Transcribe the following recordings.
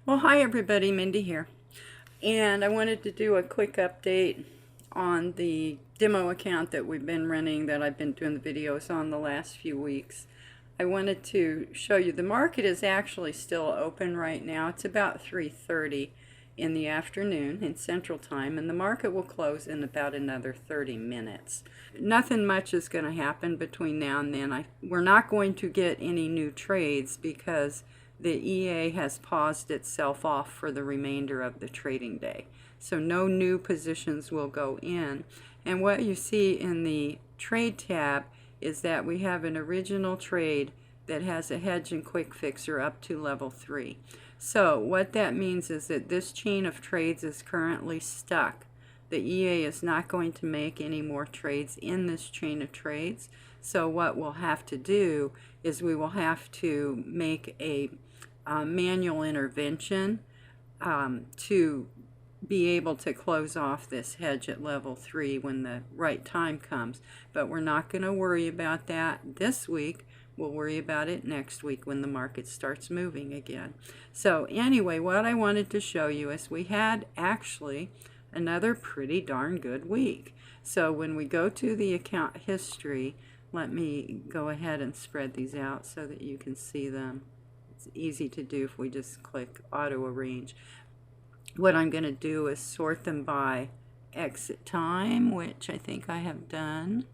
Well, hi everybody, Mindy here. And I wanted to do a quick update on the demo account that we've been running, that I've been doing the videos on the last few weeks. I wanted to show you the market is actually still open right now. It's about 3:30 in the afternoon in Central Time, and the market will close in about another 30 minutes. Nothing much is going to happen between now and then. We're not going to get any new trades because the EA has paused itself off for the remainder of the trading day. So no new positions will go in. And what you see in the trade tab is that we have an original trade that has a hedge and quick fixer up to level 3. So what that means is that this chain of trades is currently stuck. The EA is not going to make any more trades in this chain of trades. So what we'll have to do is we will have to make a manual intervention to be able to close off this hedge at level 3 when the right time comes. But we're not going to worry about that this week. We'll worry about it next week when the market starts moving again. So anyway, what I wanted to show you is we had actually another pretty darn good week. So when we go to the account history, let me go ahead and spread these out so that you can see them. It's easy to do if we just click auto arrange. What I'm going to do is sort them by exit time, which I think I have done.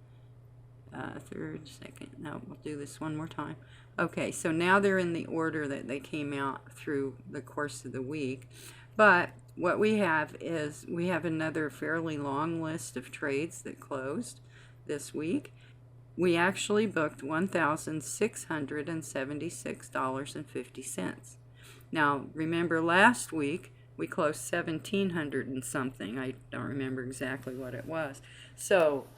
Third, second, no, we'll do this one more time. Okay, so now they're in the order that they came out through the course of the week. But what we have is we have another fairly long list of trades that closed this week. We actually booked $1,676.50. Now, remember last week we closed 1,700 and something. I don't remember exactly what it was. So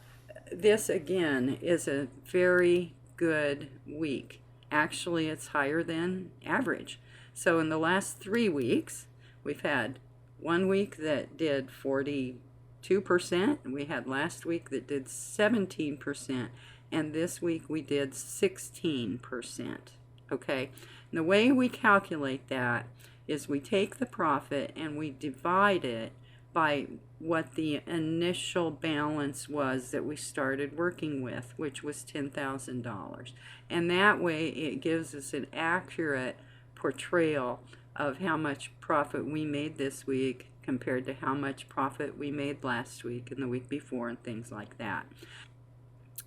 this again is a very good week. Actually, it's higher than average. So in the last 3 weeks, we've had one week that did 42%. We had last week that did 17%. And this week we did 16%. Okay, and the way we calculate that is we take the profit and we divide it by what the initial balance was that we started working with, which was $10,000. And that way it gives us an accurate portrayal of how much profit we made this week compared to how much profit we made last week and the week before and things like that.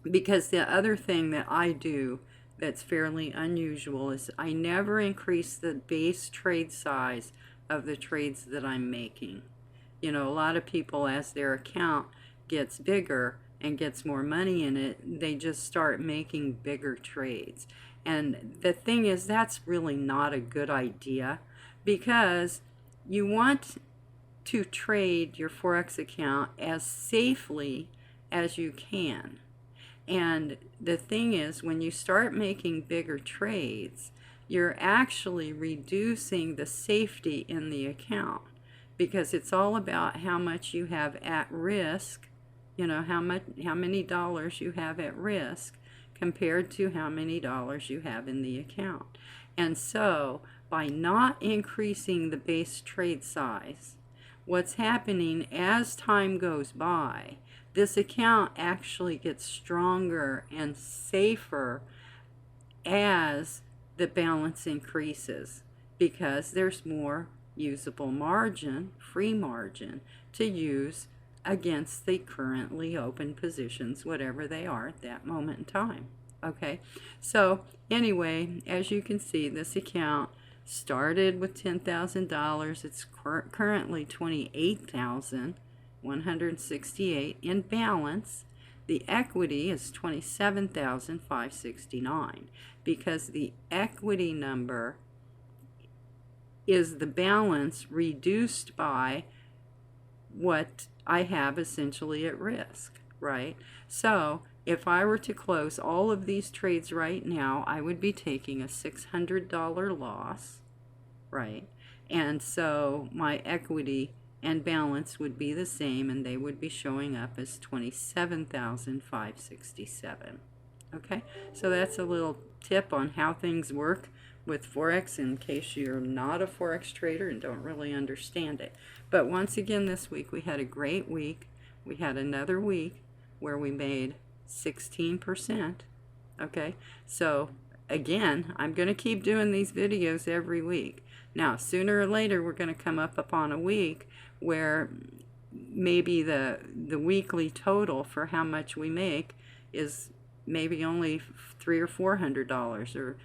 Because the other thing that I do that's fairly unusual is I never increase the base trade size of the trades that I'm making. You know, a lot of people, as their account gets bigger and gets more money in it, they just start making bigger trades. And the thing is, that's really not a good idea, because you want to trade your Forex account as safely as you can. And the thing is, when you start making bigger trades, you're actually reducing the safety in the account, because it's all about how much you have at risk, you know, how many dollars you have at risk compared to how many dollars you have in the account. And so by not increasing the base trade size, what's happening as time goes by, this account actually gets stronger and safer as the balance increases, because there's more usable margin, free margin, to use against the currently open positions, whatever they are at that moment in time. Okay, so anyway, as you can see, this account started with $10,000. It's currently $28,168 in balance. The equity is $27,569, because the equity number is the balance reduced by what I have essentially at risk, right? So if I were to close all of these trades right now, I would be taking a $600 loss, right? And so my equity and balance would be the same, and they would be showing up as $27,567. Okay, so that's a little tip on how things work with Forex in case you're not a Forex trader and don't really understand it. But once again this week we had a great week. We had another week where we made 16%. Okay, so again, I'm going to keep doing these videos every week. Now, sooner or later we're going to come up upon a week where maybe the weekly total for how much we make is maybe only $300 or $400 or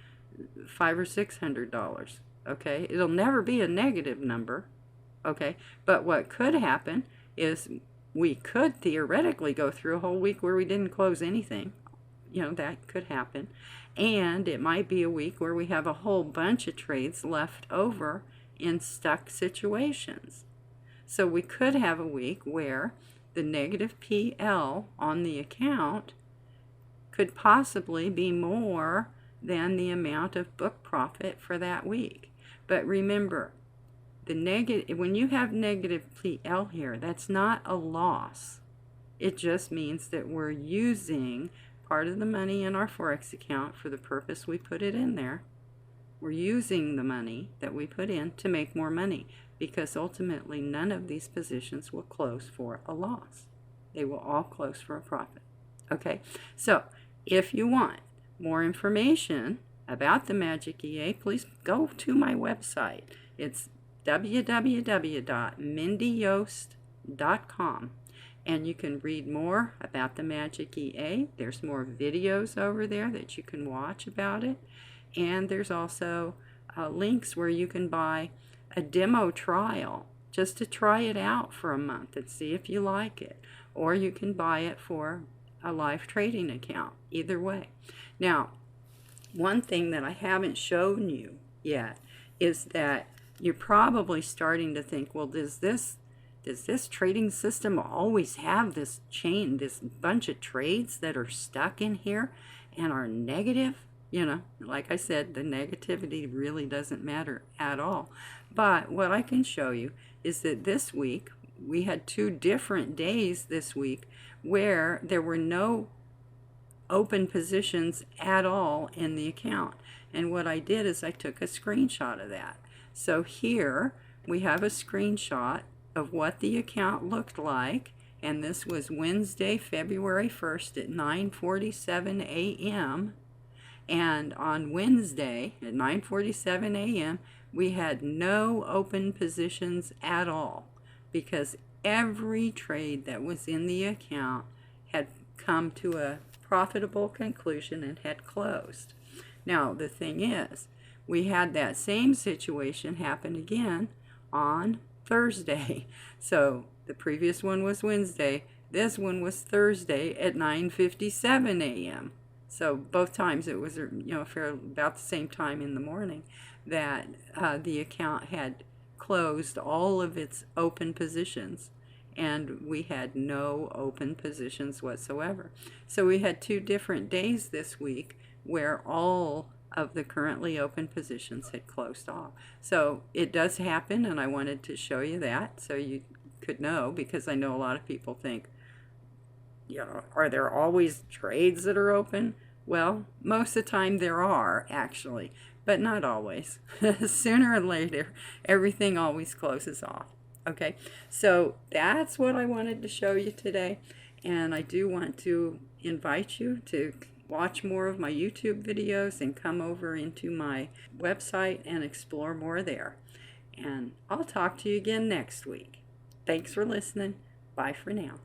$500 or $600. Okay, it'll never be a negative number. Okay, but what could happen is we could theoretically go through a whole week where we didn't close anything. You know, that could happen. And it might be a week where we have a whole bunch of trades left over in stuck situations. So we could have a week where the negative PL on the account could possibly be more than the amount of book profit for that week. But remember, when you have negative PL here, that's not a loss. It just means that we're using part of the money in our Forex account for the purpose we put it in there. We're using the money that we put in to make more money, because ultimately none of these positions will close for a loss. They will all close for a profit. Okay, so if you want more information about the Magic EA, please go to my website. It's www.mindyyost.com, and you can read more about the Magic EA. There's more videos over there that you can watch about it, and there's also links where you can buy a demo trial just to try it out for a month and see if you like it, or you can buy it for a live trading account. Either way. Now, one thing that I haven't shown you yet is that you're probably starting to think, well, does this trading system always have this bunch of trades that are stuck in here and are negative? You know, like I said, the negativity really doesn't matter at all. But what I can show you is that this week, we had 2 different days this week where there were no open positions at all in the account. And what I did is I took a screenshot of that. So here we have a screenshot of what the account looked like, and this was Wednesday, February 1st at 9:47 a.m. And on Wednesday at 9:47 a.m. we had no open positions at all, because every trade that was in the account had come to a profitable conclusion and had closed. Now the thing is, we had that same situation happen again on Thursday. So the previous one was Wednesday, this one was Thursday at 9:57 a.m. So both times it was, about the same time in the morning that the account had closed all of its open positions, and we had no open positions whatsoever. So we had 2 different days this week where all of the currently open positions had closed off. So it does happen, and I wanted to show you that so you could know, because I know a lot of people think, are there always trades that are open? Well, most of the time there are, actually, but not always. Sooner or later, everything always closes off. Okay, so that's what I wanted to show you today, and I do want to invite you to watch more of my YouTube videos and come over into my website and explore more there. And I'll talk to you again next week. Thanks for listening. Bye for now.